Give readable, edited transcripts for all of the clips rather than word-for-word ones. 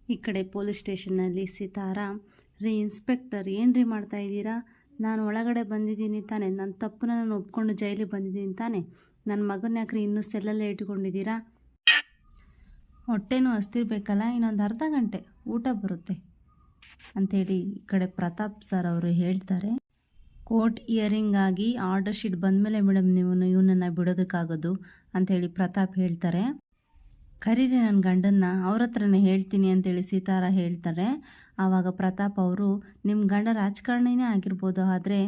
ಈ ಕಡೆ ಪೊಲೀಸ್ ಸ್ಟೇಷನ್ನಲ್ಲಿ ಸಿತಾರಾ, ರೀ ಇನ್ಸ್ಪೆಕ್ಟರ್ ಏನ್ರಿ ಮಾಡ್ತಾ ಇದ್ದೀರಾ? ನಾನು ಒಳಗಡೆ ಬಂದಿದ್ದೀನಿ ತಾನೆ, ನನ್ನ ತಪ್ಪನ್ನ ನಾನು ಒಪ್ಕೊಂಡು ಜೈಲಿಗೆ ಬಂದಿದ್ದೀನಿ ತಾನೆ. ನನ್ನ ಮಗನ ಯಾಕ್ರಿ ಇನ್ನೂ ಸೆಲ್ಲಲ್ಲೇ ಇಟ್ಕೊಂಡಿದ್ದೀರಾ? ಹೊಟ್ಟೆನೂ ಹಸ್ತಿರ್ಬೇಕಲ್ಲ, ಇನ್ನೊಂದು ಅರ್ಧ ಗಂಟೆ ಊಟ ಬರುತ್ತೆ ಅಂಥೇಳಿ ಈ ಕಡೆ ಪ್ರತಾಪ್ ಸರ್ ಅವರು ಹೇಳ್ತಾರೆ. ಕೋರ್ಟ್ ಇಯರಿಂಗ್ ಆಗಿ ಆರ್ಡರ್ ಶೀಟ್ ಬಂದಮೇಲೆ ಮೇಡಮ್ ನೀವು ಇವನನ್ನು ಬಿಡೋದಕ್ಕಾಗೋದು ಅಂಥೇಳಿ ಪ್ರತಾಪ್ ಹೇಳ್ತಾರೆ. ಕರೀರಿ ನನ್ನ ಗಂಡನ್ನ, ಅವ್ರ ಹತ್ರನೇ ಹೇಳ್ತೀನಿ ಅಂತೇಳಿ ಸಿತಾರ ಹೇಳ್ತಾರೆ. ಆವಾಗ ಪ್ರತಾಪ್ ಅವರು, ನಿಮ್ಮ ಗಂಡ ರಾಜಕಾರಣಿನೇ ಆಗಿರ್ಬೋದು, ಆದರೆ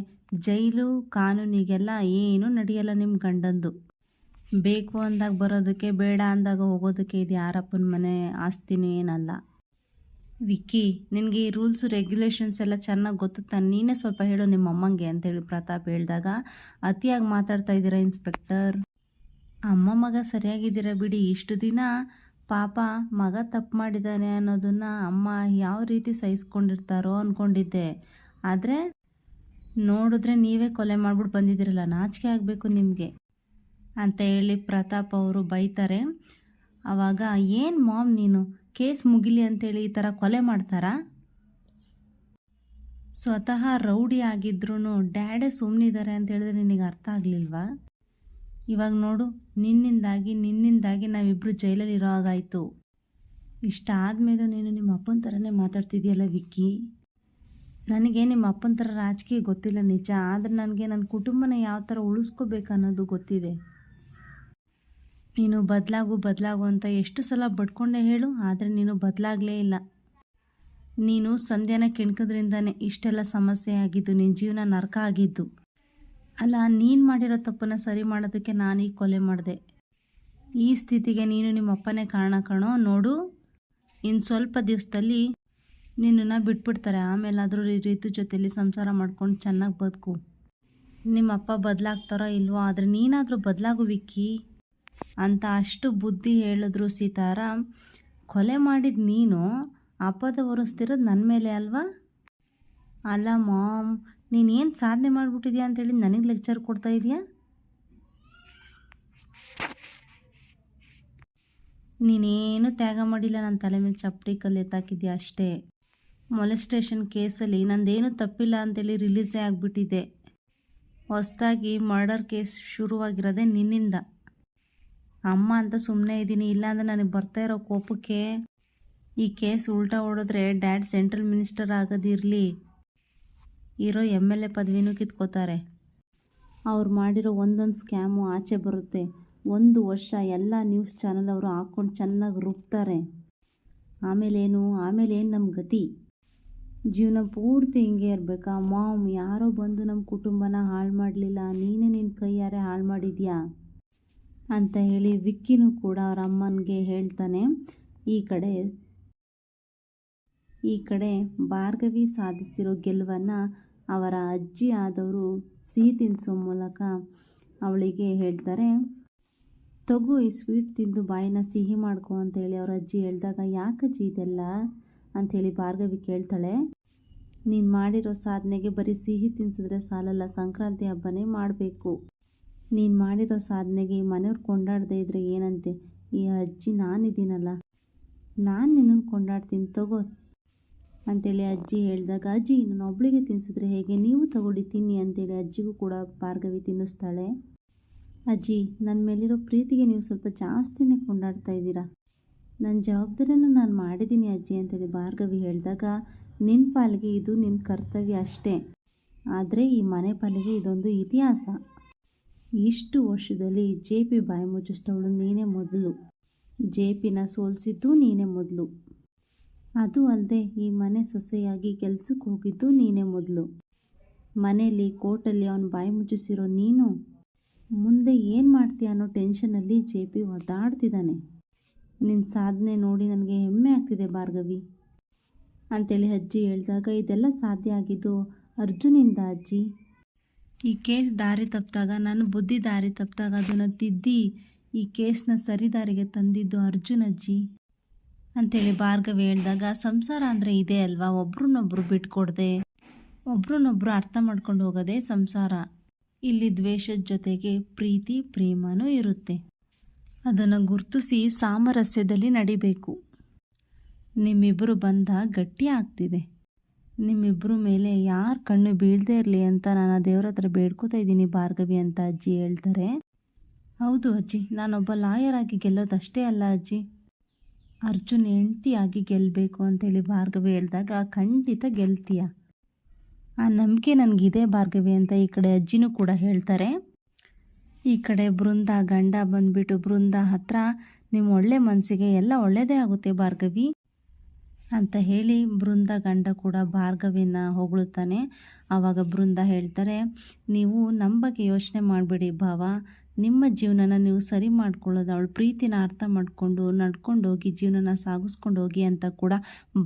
ಜೈಲು ಕಾನೂನಿಗೆಲ್ಲ ಏನೂ ನಡೆಯಲ್ಲ ನಿಮ್ಮ ಗಂಡಂದು. ಬೇಕು ಅಂದಾಗ ಬರೋದಕ್ಕೆ, ಬೇಡ ಅಂದಾಗ ಹೋಗೋದಕ್ಕೆ ಇದು ಯಾರಪ್ಪನ ಮನೆ ಆಸ್ತಿನೂ ಏನಲ್ಲ. ವಿಕ್ಕಿ, ನಿನಗೆ ಈ ರೂಲ್ಸು ರೆಗ್ಯುಲೇಷನ್ಸ್ ಎಲ್ಲ ಚೆನ್ನಾಗಿ ಗೊತ್ತುತ್ತಾ? ನೀನೇ ಸ್ವಲ್ಪ ಹೇಳು ನಿಮ್ಮ ಅಮ್ಮಂಗೆ ಅಂತೇಳಿ ಪ್ರತಾಪ್ ಹೇಳಿದಾಗ, ಅತಿಯಾಗಿ ಮಾತಾಡ್ತಾ ಇದ್ದೀರಾ ಇನ್ಸ್ಪೆಕ್ಟರ್. ಅಮ್ಮ ಮಗ ಸರಿಯಾಗಿದ್ದೀರ ಬಿಡಿ. ಇಷ್ಟು ದಿನ ಪಾಪ ಮಗ ತಪ್ಪು ಮಾಡಿದ್ದಾನೆ ಅನ್ನೋದನ್ನು ಅಮ್ಮ ಯಾವ ರೀತಿ ಸಹಿಸ್ಕೊಂಡಿರ್ತಾರೋ ಅಂದ್ಕೊಂಡಿದ್ದೆ. ಆದರೆ ನೋಡಿದ್ರೆ ನೀವೇ ಕೊಲೆ ಮಾಡ್ಬಿಟ್ಟು ಬಂದಿದ್ದೀರಲ್ಲ, ನಾಚಿಕೆ ಆಗಬೇಕು ನಿಮಗೆ ಅಂತ ಹೇಳಿ ಪ್ರತಾಪ್ ಅವರು ಬೈತಾರೆ. ಆವಾಗ, ಏನು ಮಾಮ್ ನೀನು ಕೇಸ್ ಮುಗಿಲಿ ಅಂತೇಳಿ ಈ ಥರ ಕೊಲೆ ಮಾಡ್ತಾರಾ? ಸ್ವತಃ ರೌಡಿ ಆಗಿದ್ರೂ ಡ್ಯಾಡೇ ಸುಮ್ಮನಿದ್ದಾರೆ ಅಂತ ಹೇಳಿದ್ರೆ ನಿನಗೆ ಅರ್ಥ ಆಗಲಿಲ್ವಾ? ಇವಾಗ ನೋಡು, ನಿನ್ನಿಂದಾಗಿ ನಾವಿಬ್ಬರು ಜೈಲಲ್ಲಿ ಇರೋ ಹಾಗಾಯಿತು. ಇಷ್ಟ ಆದಮೇಲೂ ನೀನು ನಿಮ್ಮ ಅಪ್ಪನ ಥರನೇ ಮಾತಾಡ್ತಿದ್ದೀಯಲ್ಲ ವಿಕ್ಕಿ. ನನಗೆ ನಿಮ್ಮ ಅಪ್ಪನ ಥರ ರಾಜಕೀಯ ಗೊತ್ತಿಲ್ಲ ನಿಜ, ಆದರೆ ನನಗೆ ನನ್ನ ಕುಟುಂಬನ ಯಾವ ಥರ ಉಳಿಸ್ಕೋಬೇಕು ಅನ್ನೋದು ಗೊತ್ತಿದೆ. ನೀನು ಬದಲಾಗು ಅಂತ ಎಷ್ಟು ಸಲ ಬಡ್ಕೊಂಡೆ ಹೇಳು, ಆದರೆ ನೀನು ಬದಲಾಗಲೇ ಇಲ್ಲ. ನೀನು ಸಂಧ್ಯಾನ ಕೆಣ್ಕೋದ್ರಿಂದನೇ ಇಷ್ಟೆಲ್ಲ ಸಮಸ್ಯೆ ಆಗಿದ್ದು, ನಿನ್ನ ಜೀವನ ನರಕ ಆಗಿದ್ದು. ಅಲ್ಲ, ನೀನು ಮಾಡಿರೋ ತಪ್ಪನ್ನು ಸರಿ ಮಾಡೋದಕ್ಕೆ ನಾನು ಈ ಕೊಲೆ ಮಾಡಿದೆ. ಈ ಸ್ಥಿತಿಗೆ ನೀನು ನಿಮ್ಮ ಅಪ್ಪನೇ ಕಾರಣ ಕಣೋ. ನೋಡು, ಇನ್ನು ಸ್ವಲ್ಪ ದಿವಸದಲ್ಲಿ ನಿನ್ನನ್ನು ಬಿಟ್ಬಿಡ್ತಾರೆ. ಆಮೇಲಾದರೂ ಈ ರೀತಿ ಜೊತೆಯಲ್ಲಿ ಸಂಸಾರ ಮಾಡ್ಕೊಂಡು ಚೆನ್ನಾಗಿ ಬದುಕು. ನಿಮ್ಮ ಅಪ್ಪ ಬದಲಾಗ್ತಾರೋ ಇಲ್ವೋ, ಆದರೆ ನೀನಾದರೂ ಬದಲಾಗು ವಿಕ್ಕಿ ಅಂತ ಅಷ್ಟು ಬುದ್ಧಿ ಹೇಳಿದ್ರು ಸಿತಾರಾ. ಕೊಲೆ ಮಾಡಿದ ನೀನು ಅಪದ ಹೊರಿಸ್ತಿರೋದು ನನ್ನ ಮೇಲೆ ಅಲ್ವಾ? ಅಲ್ಲ ಮಾಮ್, ನೀನೇನು ಸಾಧನೆ ಮಾಡಿಬಿಟ್ಟಿದ್ಯಾ ಅಂತೇಳಿ ನನಗೆ ಲೆಕ್ಚರ್ ಕೊಡ್ತಾ ಇದೆಯಾ? ನೀನೇನು ತ್ಯಾಗ ಮಾಡಿಲ್ಲ, ನನ್ನ ತಲೆ ಮೇಲೆ ಚಪ್ಪಡಿ ಕಲ್ಲು ಎತ್ತಾಕಿದ್ಯಾ ಅಷ್ಟೇ. ಮೊಲೆಸ್ಟೇಷನ್ ಕೇಸಲ್ಲಿ ನಂದೇನು ತಪ್ಪಿಲ್ಲ ಅಂತೇಳಿ ರಿಲೀಸೇ ಆಗಿಬಿಟ್ಟಿದೆ. ಹೊಸದಾಗಿ ಮರ್ಡರ್ ಕೇಸ್ ಶುರುವಾಗಿರೋದೇ ನಿನ್ನಿಂದ. ಅಮ್ಮ ಅಂತ ಸುಮ್ಮನೆ ಇದ್ದೀನಿ, ಇಲ್ಲಾಂದರೆ ನನಗೆ ಬರ್ತಾ ಇರೋ ಕೋಪಕ್ಕೆ ಈ ಕೇಸ್ ಉಲ್ಟಾ ಹೊಡೆದ್ರೆ ಡ್ಯಾಡ್ ಸೆಂಟ್ರಲ್ ಮಿನಿಸ್ಟರ್ ಆಗೋದಿರಲಿ, ಇರೋ MLA ಪದವಿನೂ ಕಿತ್ಕೋತಾರೆ. ಅವ್ರು ಮಾಡಿರೋ ಒಂದೊಂದು ಸ್ಕ್ಯಾಮು ಆಚೆ ಬರುತ್ತೆ. 1 ವರ್ಷ ಎಲ್ಲ ನ್ಯೂಸ್ ಚಾನಲ್ ಅವರು ಹಾಕ್ಕೊಂಡು ಚೆನ್ನಾಗಿ ರುಬ್ತಾರೆ. ಆಮೇಲೇನು ನಮ್ಮ ಗತಿ? ಜೀವನ ಪೂರ್ತಿ ಹಿಂಗೆ ಇರಬೇಕಾ? ಮಾಮ್, ಯಾರೋ ಬಂದು ನಮ್ಮ ಕುಟುಂಬನ ಹಾಳು ಮಾಡಲಿಲ್ಲ, ನೀನೇ ನಿನ್ನ ಕೈಯಾರೆ ಹಾಳು ಮಾಡಿದ್ಯಾ ಅಂತ ಹೇಳಿ ವಿಕ್ಕಿನೂ ಕೂಡ ಅವ್ರ ಅಮ್ಮನಿಗೆ ಹೇಳ್ತಾನೆ. ಈ ಕಡೆ ಭಾರ್ಗವಿ ಸಾಧಿಸಿರೋ ಗೆಲುವನ್ನು ಅವರ ಅಜ್ಜಿ ಆದವರು ಸಿಹಿ ತಿನ್ನಿಸೋ ಮೂಲಕ ಅವಳಿಗೆ ಹೇಳ್ತಾರೆ. ತಗೋ, ಈ ಸ್ವೀಟ್ ತಿಂದು ಬಾಯಿನ ಸಿಹಿ ಮಾಡ್ಕೊ ಅಂತೇಳಿ ಅವ್ರ ಅಜ್ಜಿ ಹೇಳಿದಾಗ, ಯಾಕಜ್ಜಿ ಇದೆಲ್ಲ ಅಂಥೇಳಿ ಭಾರ್ಗವಿ ಕೇಳ್ತಾಳೆ. ನೀನು ಮಾಡಿರೋ ಸಾಧನೆಗೆ ಬರೀ ಸಿಹಿ ತಿನ್ಸಿದ್ರೆ ಸಾಲಲ್ಲ, ಸಂಕ್ರಾಂತಿ ಹಬ್ಬನೇ ಮಾಡಬೇಕು. ನೀನು ಮಾಡಿರೋ ಸಾಧನೆಗೆ ಈ ಮನೆಯವ್ರು ಕೊಂಡಾಡದೇ ಇದ್ರೆ ಏನಂತೆ? ಈ ಅಜ್ಜಿ ನಾನಿದ್ದೀನಲ್ಲ, ನಾನು ನಿನ್ನನ್ನು ಕೊಂಡಾಡ್ತೀನಿ, ತಗೋ ಅಂಥೇಳಿ ಅಜ್ಜಿ ಹೇಳಿದಾಗ, ಅಜ್ಜಿ ನಾನು ಒಬ್ಳಿಗೆ ತಿನ್ನಿಸಿದ್ರೆ ಹೇಗೆ, ನೀವು ತಗೊಳ್ಳಿ ತಿನ್ನಿ ಅಂತೇಳಿ ಅಜ್ಜಿಗೂ ಕೂಡ ಭಾರ್ಗವಿ ತಿನ್ನಿಸ್ತಾಳೆ. ಅಜ್ಜಿ, ನನ್ನ ಮೇಲಿರೋ ಪ್ರೀತಿಗೆ ನೀವು ಸ್ವಲ್ಪ ಜಾಸ್ತಿನೇ ಕೊಂಡಾಡ್ತಾ ಇದ್ದೀರಾ. ನನ್ನ ಜವಾಬ್ದಾರಿಯನ್ನು ನಾನು ಮಾಡಿದ್ದೀನಿ ಅಜ್ಜಿ ಅಂತೇಳಿ ಭಾರ್ಗವಿ ಹೇಳಿದಾಗ, ನಿನ್ನ ಪಾಲಿಗೆ ಇದು ನಿನ್ನ ಕರ್ತವ್ಯ ಅಷ್ಟೇ, ಆದರೆ ಈ ಮನೆ ಪಾಲಿಗೆ ಇದೊಂದು ಇತಿಹಾಸ. ಇಷ್ಟು ವರ್ಷದಲ್ಲಿ JP ಬಾಯಿ ಮುಚ್ಚಿಸ್ತವಳು ನೀನೇ ಮೊದಲು, JPನ ಸೋಲಿಸಿದ್ದು ನೀನೇ ಮೊದಲು. ಅದು ಅಲ್ಲದೆ ಈ ಮನೆ ಸೊಸೆಯಾಗಿ ಕೆಲಸಕ್ಕೆ ಹೋಗಿದ್ದು ನೀನೇ ಮೊದಲು. ಮನೆಯಲ್ಲಿ ಕೋರ್ಟಲ್ಲಿ ಅವನು ಬಾಯಿ ಮುಚ್ಚಿಸಿರೋ ನೀನು ಮುಂದೆ ಏನು ಮಾಡ್ತೀಯ ಅನ್ನೋ ಟೆನ್ಷನಲ್ಲಿ JP ಒದ್ದಾಡ್ತಿದ್ದಾನೆ. ನಿನ್ನ ಸಾಧನೆ ನೋಡಿ ನನಗೆ ಹೆಮ್ಮೆ ಆಗ್ತಿದೆ ಭಾರ್ಗವಿ ಅಂತೇಳಿ ಅಜ್ಜಿ ಹೇಳಿದಾಗ, ಇದೆಲ್ಲ ಸಾಧ್ಯ ಆಗಿದ್ದು ಅರ್ಜುನಿಂದ ಅಜ್ಜಿ. ಈ ಕೇಸ್ ದಾರಿ ತಪ್ಪಿದಾಗ, ನನ್ನ ಬುದ್ಧಿ ದಾರಿ ತಪ್ಪಿದಾಗ ಅದನ್ನು ತಿದ್ದಿ ಈ ಕೇಸ್ನ ಸರಿ ದಾರಿಗೆ ತಂದಿದ್ದು ಅರ್ಜುನ್ ಅಜ್ಜಿ ಅಂಥೇಳಿ ಭಾರ್ಗವಿ ಹೇಳಿದಾಗ, ಸಂಸಾರ ಅಂದರೆ ಇದೇ ಅಲ್ವಾ? ಒಬ್ರನ್ನೊಬ್ರು ಬಿಟ್ಕೊಡ್ದೆ, ಒಬ್ರನ್ನೊಬ್ರು ಅರ್ಥ ಮಾಡ್ಕೊಂಡು ಹೋಗೋದೇ ಸಂಸಾರ. ಇಲ್ಲಿ ದ್ವೇಷದ ಜೊತೆಗೆ ಪ್ರೀತಿ ಪ್ರೇಮನೂ ಇರುತ್ತೆ. ಅದನ್ನು ಗುರುತಿಸಿ ಸಾಮರಸ್ಯದಲ್ಲಿ ನಡಿಬೇಕು. ನಿಮ್ಮಿಬ್ಬರು ಬಂಧ ಗಟ್ಟಿ ಆಗ್ತಿದೆ. ನಿಮ್ಮಿಬ್ಬರ ಮೇಲೆ ಯಾರ ಕಣ್ಣು ಬೀಳದೇ ಇರಲಿ ಅಂತ ನಾನು ದೇವ್ರ ಹತ್ರ ಬೇಡ್ಕೋತಾ ಇದ್ದೀನಿ ಭಾರ್ಗವಿ ಅಂತ ಅಜ್ಜಿ ಹೇಳ್ತಾರೆ. ಹೌದು ಅಜ್ಜಿ, ನಾನೊಬ್ಬ ಲಾಯರ್ ಆಗಿ ಗೆಲ್ಲೋದಷ್ಟೇ ಅಲ್ಲ ಅಜ್ಜಿ, ಅರ್ಜುನ್ ಹೆಂಡ್ತಿಯಾಗಿ ಗೆಲ್ಲಬೇಕು ಅಂತೇಳಿ ಭಾರ್ಗವಿ ಹೇಳಿದಾಗ ಖಂಡಿತ ಗೆಲ್ತೀಯ, ಆ ನಂಬಿಕೆ ನನಗಿದೆ ಭಾರ್ಗವಿ ಅಂತ ಈ ಕಡೆ ಅಜ್ಜಿನೂ ಕೂಡ ಹೇಳ್ತಾರೆ. ಈ ಕಡೆ ಬೃಂದ ಗಂಡ ಬಂದುಬಿಟ್ಟು ಬೃಂದ ಹತ್ರ ನಿಮ್ಮ ಒಳ್ಳೆ ಮನಸ್ಸಿಗೆ ಎಲ್ಲ ಒಳ್ಳೆಯದೇ ಆಗುತ್ತೆ ಭಾರ್ಗವಿ ಅಂತ ಹೇಳಿ ಬೃಂದ ಗಂಡ ಕೂಡ ಭಾರ್ಗವಿನ ಹೊಗಳುತ್ತಾನೆ. ಆವಾಗ ಬೃಂದ ಹೇಳ್ತಾರೆ, ನೀವು ನಮ್ಮ ಬಗ್ಗೆ ಯೋಚನೆ ಮಾಡಬೇಡಿ ಭಾವ, ನಿಮ್ಮ ಜೀವನನ ನೀವು ಸರಿ ಮಾಡ್ಕೊಳ್ಳೋದು, ಅವಳ ಪ್ರೀತಿನ ಅರ್ಥ ಮಾಡಿಕೊಂಡು ನಡ್ಕೊಂಡು ಹೋಗಿ ಜೀವನನ ಸಾಗಿಸ್ಕೊಂಡು ಹೋಗಿ ಅಂತ ಕೂಡ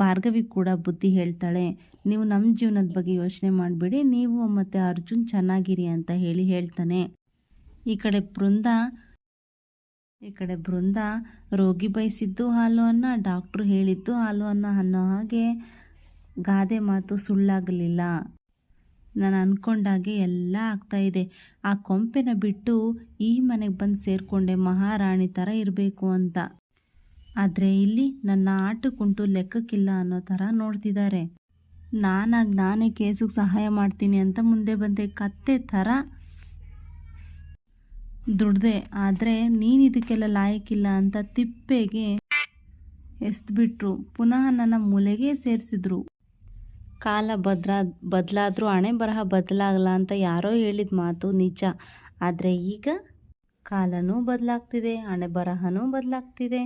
ಭಾರ್ಗವಿ ಕೂಡ ಬುದ್ಧಿ ಹೇಳ್ತಾಳೆ. ನೀವು ನಮ್ಮ ಜೀವನದ ಬಗ್ಗೆ ಯೋಚನೆ ಮಾಡಬೇಡಿ, ನೀವು ಮತ್ತು ಅರ್ಜುನ್ ಚೆನ್ನಾಗಿರಿ ಅಂತ ಹೇಳ್ತಾನೆ. ಈ ಕಡೆ ಬೃಂದ ರೋಗಿ ಬಯಸಿದ್ದು ಹಾಲು ಅನ್ನ, ಡಾಕ್ಟ್ರು ಹೇಳಿದ್ದು ಹಾಲು ಅನ್ನ ಅನ್ನೋ ಹಾಗೆ ಗಾದೆ ಮಾತು ಸುಳ್ಳಾಗಲಿಲ್ಲ. ನಾನು ಅಂದ್ಕೊಂಡಾಗೆ ಎಲ್ಲ ಆಗ್ತಾಯಿದೆ. ಆ ಕೊಂಪೆನ ಬಿಟ್ಟು ಈ ಮನೆಗೆ ಬಂದು ಸೇರಿಕೊಂಡೆ ಮಹಾರಾಣಿ ಥರ ಇರಬೇಕು ಅಂತ. ಆದರೆ ಇಲ್ಲಿ ನನ್ನ ಆಟಕ್ಕುಂಟು ಲೆಕ್ಕಕ್ಕಿಲ್ಲ ಅನ್ನೋ ಥರ ನೋಡ್ತಿದ್ದಾರೆ. ನಾನೇ ಕೇಸಿಗೆ ಸಹಾಯ ಮಾಡ್ತೀನಿ ಅಂತ ಮುಂದೆ ಬಂದೆ, ಕತ್ತೆ ಥರ ದುಡ್ದೆ. ಆದರೆ ನೀನು ಇದಕ್ಕೆಲ್ಲ ಲಾಯಕ್ಕಿಲ್ಲ ಅಂತ ತಿಪ್ಪೆಗೆ ಎಸ್ದುಬಿಟ್ರು. ಪುನಃ ನನ್ನ ಮೂಲೆಗೆ ಸೇರಿಸಿದ್ರು. ಕಾಲ ಬದಲಾದರೂ ಹಣೆ ಬರಹ ಬದಲಾಗಲ್ಲ ಅಂತ ಯಾರೋ ಹೇಳಿದ ಮಾತು ನಿಜ. ಆದರೆ ಈಗ ಕಾಲನೂ ಬದಲಾಗ್ತಿದೆ, ಹಣೆ ಬರಹನೂ ಬದಲಾಗ್ತಿದೆ.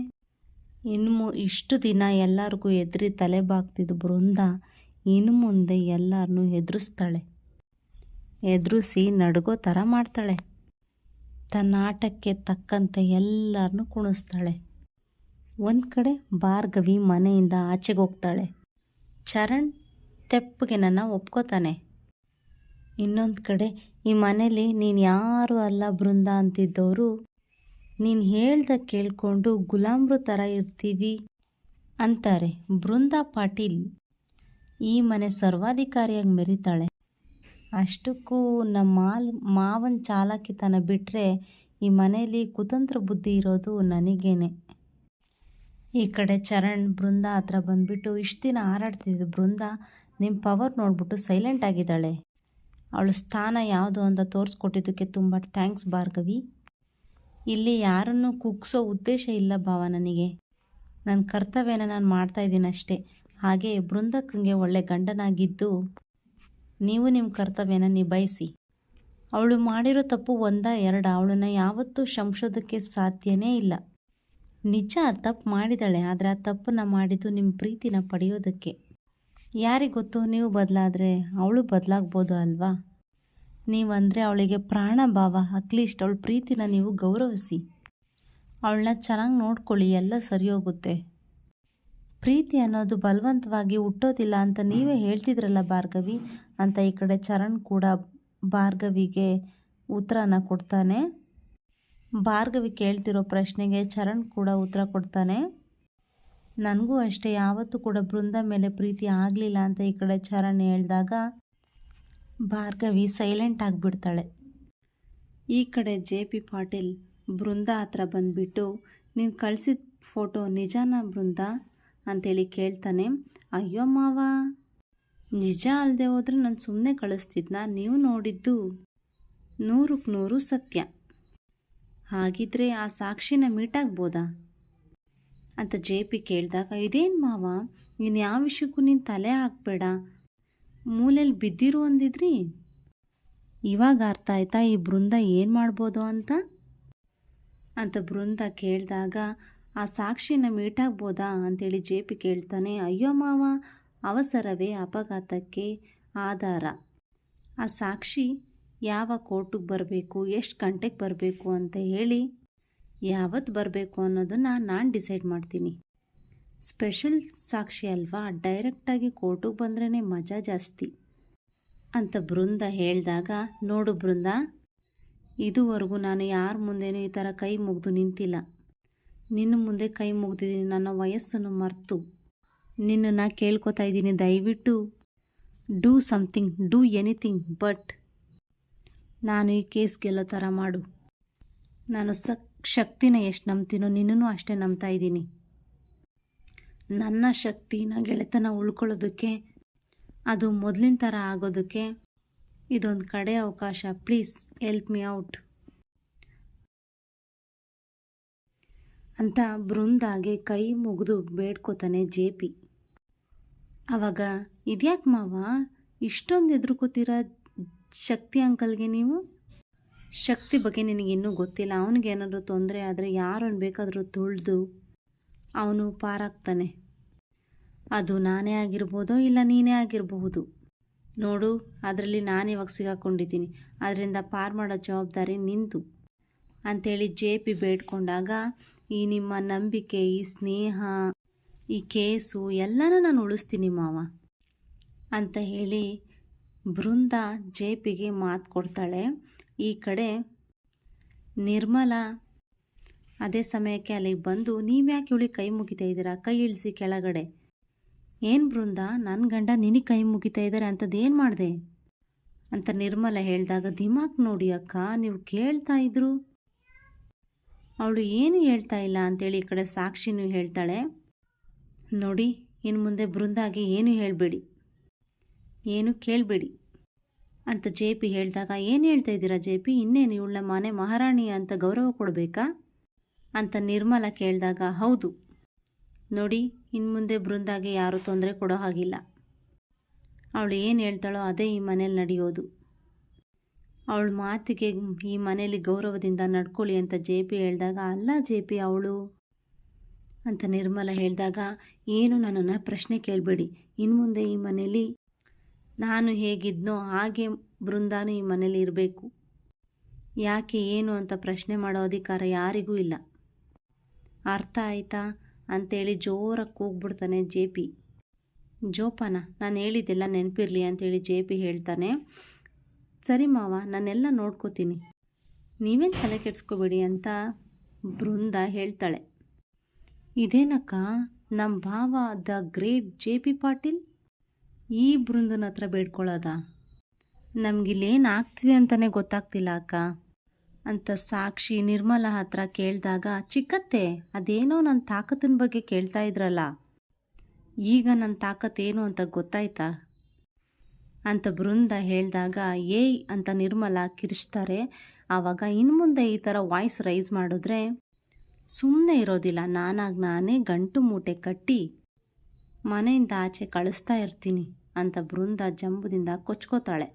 ಇನ್ನು ಇಷ್ಟು ದಿನ ಎಲ್ಲರಿಗೂ ಎದುರಿ ತಲೆ ಬಾಗ್ತಿದ್ದು ಬೃಂದ ಇನ್ನು ಮುಂದೆ ಎಲ್ಲರನ್ನೂ ಎದುರಿಸಿ ನಡುಗೋ ಥರ ಮಾಡ್ತಾಳೆ. ತನ್ನ ಆಟಕ್ಕೆ ತಕ್ಕಂತೆ ಎಲ್ಲರನ್ನೂ ಕುಣಿಸ್ತಾಳೆ. ಒಂದು ಕಡೆ ಭಾರ್ಗವಿ ಮನೆಯಿಂದ ಆಚೆಗೆ ಹೋಗ್ತಾಳೆ. ಚರಣ್ ತೆಪ್ಪಗೆ ನನ್ನ ಒಪ್ಕೋತಾನೆ. ಇನ್ನೊಂದು ಕಡೆ ಈ ಮನೇಲಿ ನೀನು ಯಾರು ಅಲ್ಲ ಬೃಂದ ಅಂತಿದ್ದವರು ನೀನು ಹೇಳ್ದ ಕೇಳಿಕೊಂಡು ಗುಲಾಮ್ರು ಥರ ಇರ್ತೀವಿ ಅಂತಾರೆ. ಬೃಂದಾ ಪಾಟೀಲ್ ಈ ಮನೆ ಸರ್ವಾಧಿಕಾರಿಯಾಗಿ ಮೆರಿತಾಳೆ. ಅಷ್ಟಕ್ಕೂ ನಮ್ಮ ಮಾವನ ಚಾಲಾಕಿತನ ಬಿಟ್ಟರೆ ಈ ಮನೆಯಲ್ಲಿ ಕುತಂತ್ರ ಬುದ್ಧಿ ಇರೋದು ನನಗೇನೆ. ಈ ಕಡೆ ಚರಣ್ ಬೃಂದ ಹತ್ರ ಬಂದುಬಿಟ್ಟು ಇಷ್ಟು ದಿನ ಹಾರಾಡ್ತಿದ್ದು ಬೃಂದ ನಿಮ್ಮ ಪವರ್ ನೋಡ್ಬಿಟ್ಟು ಸೈಲೆಂಟ್ ಆಗಿದ್ದಾಳೆ, ಅವಳ ಸ್ಥಾನ ಯಾವುದು ಅಂತ ತೋರಿಸ್ಕೊಟ್ಟಿದ್ದಕ್ಕೆ ತುಂಬ ಥ್ಯಾಂಕ್ಸ್ ಭಾರ್ಗವಿ. ಇಲ್ಲಿ ಯಾರನ್ನು ಕುಗ್ಸೋ ಉದ್ದೇಶ ಇಲ್ಲ ಭಾವ, ನನಗೆ ನನ್ನ ಕರ್ತವ್ಯನ ನಾನು ಮಾಡ್ತಾಯಿದ್ದೀನಿ ಅಷ್ಟೇ. ಹಾಗೆ ಬೃಂದಕ್ಕಂಗೆ ಒಳ್ಳೆ ಗಂಡನಾಗಿದ್ದು ನೀವು ನಿಮ್ಮ ಕರ್ತವ್ಯನ ನಿಭಾಯಿಸಿ. ಅವಳು ಮಾಡಿರೋ ತಪ್ಪು ಒಂದಾ ಎರಡ, ಅವಳನ್ನು ಯಾವತ್ತೂ ಕ್ಷಮಿಸೋದಕ್ಕೆ ಸಾಧ್ಯನೇ ಇಲ್ಲ. ನಿಜ ತಪ್ಪು ಮಾಡಿದಾಳೆ, ಆದರೆ ಆ ತಪ್ಪನ್ನು ಮಾಡಿದ್ದು ನಿಮ್ಮ ಪ್ರೀತಿನ ಪಡೆಯೋದಕ್ಕೆ. ಯಾರಿಗೊತ್ತು, ನೀವು ಬದಲಾದರೆ ಅವಳು ಬದಲಾಗ್ಬೋದು ಅಲ್ವಾ. ನೀವಂದರೆ ಅವಳಿಗೆ ಪ್ರಾಣ ಭಾವ. ಅಟ್ಲೀಸ್ಟ್ ಅವಳ ಪ್ರೀತಿನ ನೀವು ಗೌರವಿಸಿ, ಅವಳನ್ನ ಚೆನ್ನಾಗಿ ನೋಡ್ಕೊಳ್ಳಿ, ಎಲ್ಲ ಸರಿ ಹೋಗುತ್ತೆ. ಪ್ರೀತಿ ಅನ್ನೋದು ಬಲವಂತವಾಗಿ ಹುಟ್ಟೋದಿಲ್ಲ ಅಂತ ನೀವೇ ಹೇಳ್ತಿದ್ರಲ್ಲ ಭಾರ್ಗವಿ ಅಂತ ಈ ಕಡೆ ಚರಣ್ ಕೂಡ ಭಾರ್ಗವಿಗೆ ಉತ್ತರನ ಕೊಡ್ತಾನೆ. ಭಾರ್ಗವಿ ಕೇಳ್ತಿರೋ ಪ್ರಶ್ನೆಗೆ ಚರಣ್ ಕೂಡ ಉತ್ತರ ಕೊಡ್ತಾನೆ. ನನಗೂ ಅಷ್ಟೇ, ಯಾವತ್ತೂ ಕೂಡ ಬೃಂದ ಮೇಲೆ ಪ್ರೀತಿ ಆಗಲಿಲ್ಲ ಅಂತ ಈ ಕಡೆ ಚರಣ್ ಹೇಳಿದಾಗ ಭಾರ್ಗವಿ ಸೈಲೆಂಟ್ ಆಗಿಬಿಡ್ತಾಳೆ. ಈ ಕಡೆ JP ಪಾಟೀಲ್ ಬೃಂದ ಹತ್ರ ಬಂದುಬಿಟ್ಟು ನೀನು ಕಳಿಸಿದ ಫೋಟೋ ನಿಜಾನ ಬೃಂದ ಅಂಥೇಳಿ ಕೇಳ್ತಾನೆ. ಅಯ್ಯೋ ಮಾವ, ನಿಜ ಅಲ್ಲದೆ ಹೋದರೆ ನಾನು ಸುಮ್ಮನೆ ಕಳಿಸ್ತಿದ್ನ, ನೀವು ನೋಡಿದ್ದು 100ಕ್ಕೆ 100 ಸತ್ಯ. ಹಾಗಿದ್ರೆ ಆ ಸಾಕ್ಷಿನ ಮೀಟಾಗ್ಬೋದಾ ಅಂತ JP ಕೇಳಿದಾಗ, ಇದೇನು ಮಾವ, ನೀನು ಯಾವ ವಿಷಯಕ್ಕೂ ನೀನು ತಲೆ ಹಾಕಬೇಡ, ಮೂಲೆಯಲ್ಲಿ ಬಿದ್ದಿರು ಅಂದಿದ್ರಿ, ಇವಾಗ ಅರ್ಥ ಆಯ್ತಾ ಈ ಬೃಂದ ಏನು ಮಾಡ್ಬೋದು ಅಂತ ಬೃಂದ ಕೇಳಿದಾಗ, ಆ ಸಾಕ್ಷಿನ ಮೀಟಾಗ್ಬೋದಾ ಅಂತೇಳಿ JP ಕೇಳ್ತಾನೆ. ಅಯ್ಯೋ ಮಾವ, ಅವಸರವೇ ಅಪಘಾತಕ್ಕೆ ಆಧಾರ. ಆ ಸಾಕ್ಷಿ ಯಾವ ಕೋರ್ಟಿಗೆ ಬರಬೇಕು, ಎಷ್ಟು ಗಂಟೆಗೆ ಬರಬೇಕು ಅಂತ ಹೇಳಿ ಯಾವತ್ತು ಬರಬೇಕು ಅನ್ನೋದನ್ನು ನಾನು ಡಿಸೈಡ್ ಮಾಡ್ತೀನಿ. ಸ್ಪೆಷಲ್ ಸಾಕ್ಷಿ ಅಲ್ವಾ, ಡೈರೆಕ್ಟಾಗಿ ಕೋರ್ಟಿಗೆ ಬಂದ್ರೇ ಮಜಾ ಜಾಸ್ತಿ ಅಂತ ಬೃಂದ ಹೇಳಿದಾಗ, ನೋಡು ಬೃಂದ, ಇದುವರೆಗೂ ನಾನು ಯಾರ ಮುಂದೆನೂ ಈ ಥರ ಕೈ ಮುಗಿದು ನಿಂತಿಲ್ಲ. ನಿನ್ನ ಮುಂದೆ ಕೈ ಮುಗ್ದಿದ್ದೀನಿ, ನನ್ನ ವಯಸ್ಸನ್ನು ಮರೆತು ನಿನ್ನನ್ನು ಕೇಳ್ಕೊತಾ ಇದ್ದೀನಿ, ದಯವಿಟ್ಟು do something, do anything, but ನಾನು ಈ ಕೇಸ್ ಗೆಲ್ಲೋ ಥರ ಮಾಡು. ನಾನು ಶಕ್ತಿನ ಎಷ್ಟು ನಂಬ್ತೀನೋ ನಿನ್ನೂ ಅಷ್ಟೇ ನಂಬ್ತಾ ಇದ್ದೀನಿ. ನನ್ನ ಶಕ್ತಿನ ಗೆಳೆತನ ಉಳ್ಕೊಳ್ಳೋದಕ್ಕೆ, ಅದು ಮೊದಲಿನ ಥರ ಆಗೋದಕ್ಕೆ ಇದೊಂದು ಕಡೆ ಅವಕಾಶ. ಪ್ಲೀಸ್ ಹೆಲ್ಪ್ ಮೀ ಔಟ್ ಅಂತ ಬೃಂದಾಗೆ ಕೈ ಮುಗಿದು ಬೇಡ್ಕೋತಾನೆ ಜೆ ಪಿ. ಆವಾಗ ಇದ್ಯಾಕೆ ಮಾವ ಇಷ್ಟೊಂದು ಎದುರ್ಕೋತೀರ ಶಕ್ತಿ ಅಂಕಲ್ಗೆ ನೀವು? ಶಕ್ತಿ ಬಗ್ಗೆ ನಿನಗಿನ್ನೂ ಗೊತ್ತಿಲ್ಲ. ಅವನಿಗೇನಾದರೂ ತೊಂದರೆ ಆದರೆ ಯಾರನ್ನು ಬೇಕಾದರೂ ತುಳಿದು ಅವನು ಪಾರಾಗ್ತಾನೆ. ಅದು ನಾನೇ ಆಗಿರ್ಬೋದೋ ಇಲ್ಲ ನೀನೇ ಆಗಿರಬಹುದು. ನೋಡು, ಅದರಲ್ಲಿ ನಾನಿವಾಗ ಸಿಗಾಕೊಂಡಿದ್ದೀನಿ. ಅದರಿಂದ ಪಾರು ಮಾಡೋ ಜವಾಬ್ದಾರಿ ನಿಂದು ಅಂಥೇಳಿ ಜೆ ಪಿ ಬೇಡ್ಕೊಂಡಾಗ, ಈ ನಿಮ್ಮ ನಂಬಿಕೆ, ಈ ಸ್ನೇಹ, ಈ ಕೇಸು ಎಲ್ಲನೂ ನಾನು ಉಳಿಸ್ತೀನಿ ಮಾವ ಅಂತ ಹೇಳಿ ಬೃಂದ ಜೆ ಪಿಗೆ ಮಾತು ಕೊಡ್ತಾಳೆ. ಈ ಕಡೆ ನಿರ್ಮಲಾ ಅದೇ ಸಮಯಕ್ಕೆ ಅಲ್ಲಿಗೆ ಬಂದು, ನೀವ್ಯಾಕೆ ಇವಳಿಗೆ ಕೈ ಮುಗಿತಾ ಇದ್ದೀರಾ? ಕೈ ಇಳಿಸಿ ಕೆಳಗಡೆ. ಏನು ಬೃಂದ, ನನ್ನ ಗಂಡ ನಿನಗೆ ಕೈ ಮುಗಿತಾ ಇದ್ದಾರೆ ಅಂಥದ್ದೇನು ಮಾಡಿದೆ ಅಂತ ನಿರ್ಮಲಾ ಹೇಳಿದಾಗ, ದಿಮಾಕ್ ನೋಡಿ ಅಕ್ಕ, ನೀವು ಕೇಳ್ತಾ ಇದ್ರು, ಅವಳು ಏನು ಹೇಳ್ತಾ ಇಲ್ಲ ಅಂತೇಳಿ ಈ ಕಡೆ ಸಾಕ್ಷಿನೂ ಹೇಳ್ತಾಳೆ. ನೋಡಿ, ಇನ್ನು ಮುಂದೆ ಬೃಂದಾಗೆ ಏನು ಹೇಳಬೇಡಿ, ಏನು ಕೇಳಬೇಡಿ ಅಂತ ಜೆ ಪಿ ಹೇಳಿದಾಗ, ಏನು ಹೇಳ್ತಾ ಇದ್ದೀರಾ ಜೆ ಪಿ? ಇನ್ನೇನು ಇವಳ ಮನೆ ಮಹಾರಾಣಿ ಅಂತ ಗೌರವ ಕೊಡಬೇಕಾ ಅಂತ ನಿರ್ಮಲಾ ಕೇಳಿದಾಗ, ಹೌದು ನೋಡಿ, ಇನ್ನು ಮುಂದೆ ಬೃಂದಾಗೆ ಯಾರೂ ತೊಂದರೆ ಕೊಡೋ ಹಾಗಿಲ್ಲ. ಅವಳು ಏನು ಹೇಳ್ತಾಳೋ ಅದೇ ಈ ಮನೇಲಿ ನಡೆಯೋದು. ಅವಳ ಮಾತಿಗೆ ಈ ಮನೇಲಿ ಗೌರವದಿಂದ ನಡ್ಕೊಳ್ಳಿ ಅಂತ ಜೆ ಪಿ ಹೇಳಿದಾಗ, ಅಲ್ಲ ಜೆ ಪಿ ಅವಳು ಅಂತ ನಿರ್ಮಲಾ ಹೇಳಿದಾಗ, ಏನು ನನ್ನನ್ನು ಪ್ರಶ್ನೆ ಕೇಳಬೇಡಿ. ಇನ್ನು ಮುಂದೆ ಈ ಮನೇಲಿ ನಾನು ಹೇಗಿದ್ನೋ ಹಾಗೆ ಬೃಂದಾನು ಈ ಮನೇಲಿ ಇರಬೇಕು. ಯಾಕೆ ಏನು ಅಂತ ಪ್ರಶ್ನೆ ಮಾಡೋ ಅಧಿಕಾರ ಯಾರಿಗೂ ಇಲ್ಲ. ಅರ್ಥ ಆಯ್ತಾ ಅಂತೇಳಿ ಜೋರಾಗಿ ಕೂಗ್ಬಿಡ್ತಾನೆ ಜೆ ಪಿ. ಜೋಪಾನ, ನಾನು ಹೇಳಿದ್ದೆಲ್ಲ ನೆನಪಿರಲಿ ಅಂತೇಳಿ ಜೆ ಪಿ ಹೇಳ್ತಾನೆ. ಸರಿ ಮಾವ, ನಾನೆಲ್ಲ ನೋಡ್ಕೋತೀನಿ, ನೀವೇನು ತಲೆ ಕೆಡಿಸ್ಕೋಬೇಡಿ ಅಂತ ಬೃಂದ ಹೇಳ್ತಾಳೆ. ಇದೇನಕ್ಕ, ನಮ್ಮ ಭಾವ the great J P Patil ಈ ಬೃಂದನ ಹತ್ರ ಬೇಡ್ಕೊಳ್ಳೋದ? ನಮಗಿಲ್ಲೇನು ಆಗ್ತಿದೆ ಅಂತಲೇ ಗೊತ್ತಾಗ್ತಿಲ್ಲ ಅಕ್ಕ ಅಂತ ಸಾಕ್ಷಿ ನಿರ್ಮಲಾ ಹತ್ರ ಕೇಳಿದಾಗ, ಚಿಕ್ಕತ್ತೆ ಅದೇನೋ ನನ್ನ ತಾಕತ್ತಿನ ಬಗ್ಗೆ ಕೇಳ್ತಾ ಇದ್ರಲ್ಲ, ಈಗ ನನ್ನ ತಾಕತ್ತೇನು ಅಂತ ಗೊತ್ತಾಯ್ತಾ ಅಂತ ಬೃಂದ ಹೇಳಿದಾಗ, ಏಯ್ ಅಂತ ನಿರ್ಮಲಾ ಕಿರಿಚ್ತಾರೆ. ಆವಾಗ ಇನ್ನು ಮುಂದೆ ಈ ಥರ ವಾಯ್ಸ್ ರೈಸ್ ಮಾಡಿದ್ರೆ ಸುಮ್ಮನೆ ಇರೋದಿಲ್ಲ, ನಾನೇ ಗಂಟು ಮೂಟೆ ಕಟ್ಟಿ ಮನೆಯಿಂದ ಆಚೆ ಕಳಿಸ್ತಾ ಇರ್ತೀನಿ ಅಂತ ಬೃಂದ ಜಂಬದಿಂದ ಕೊಚ್ಕೋತಾಳೆ.